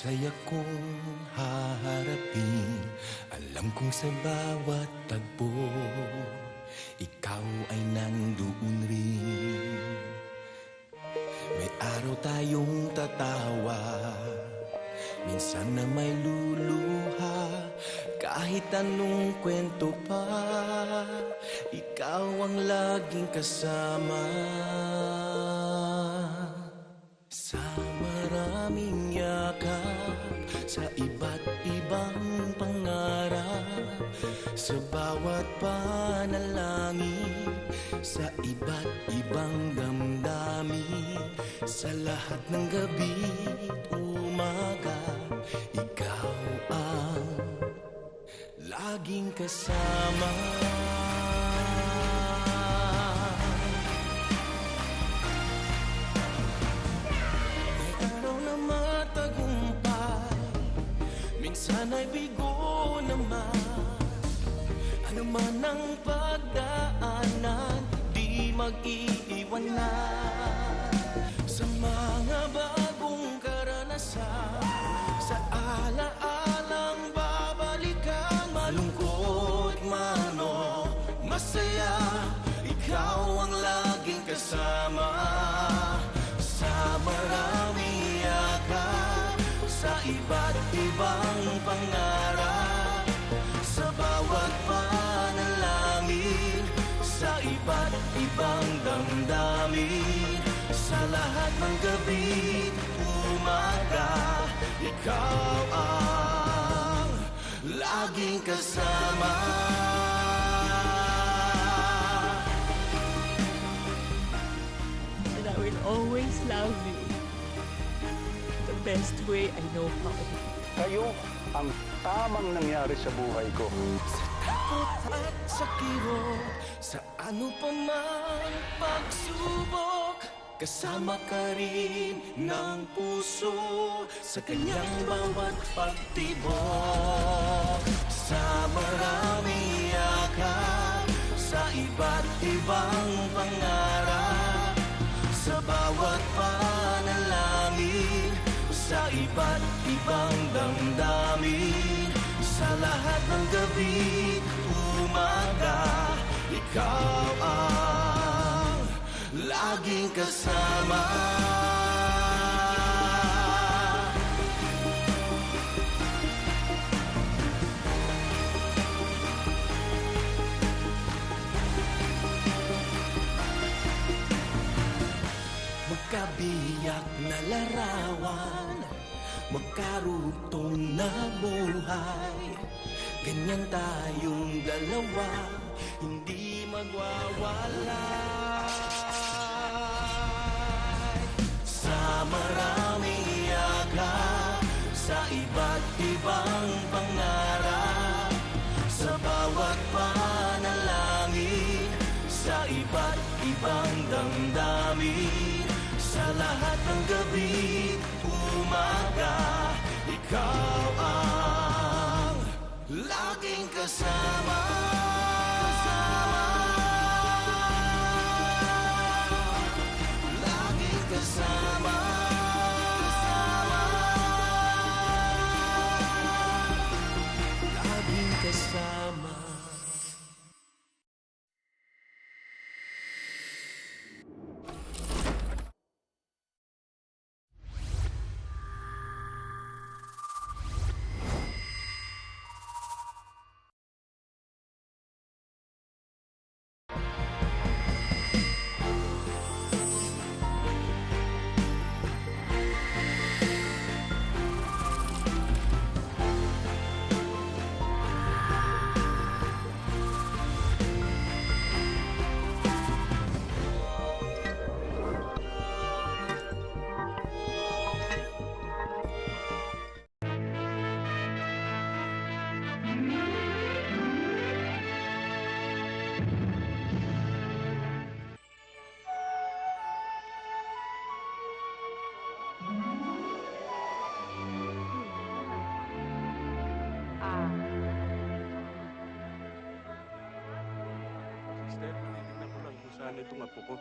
Masaya kong haharapin. Alam kong sa bawat tagpo ikaw ay nandoon rin. May araw tayong tatawa, minsan na may luluha. Kahit anong kwento pa, ikaw ang laging kasama. Sa maraming yakap, sa iba't ibang pangarap, sa bawat panalangin, sa iba't ibang damdamin, sa lahat ng gabi't umaga, ikaw ang laging kasama. Minsan ay bigo naman, ano man ang pagdaanan, di mag-iiwan na. Sa mga bagong karanasan, sa alaalang babalikan, malungkot man o masaya, ikaw ang laging kasama. Sa maraming yakap, sa iba't ibang pangarap, sa bawat panalangin, sa iba't ibang damdamin, sa lahat ng gabi't umaga, ikaw ang laging kasama. And I will always love you the best way I know how. Kayo ang tamang nangyari sa buhay ko. Sa takot at sa kirot, sa ano pa mang pagsubok, kasama ka rin ng puso sa kanyang bawat pagtibok. Sa maraming yakap, sa iba't ibang pangarap, sa bawat panalangin, sa iba't ibang damdamin, sa lahat ng gabi't umaga, ikaw ang laging kasama. Magkabiyak na larawan, magkarugtong na buhay, ganyan tayong dalawa, hindi magwawala. Sa maraming yakap, sa iba't ibang pangarap, sa bawat panalangin, sa iba't ibang damdamin, sa lahat ng gabi't umaga, ikaw ang laging kasama. Laging kasama. Laging kasama. Sister, titignan ko lang kung saan itong apo ko.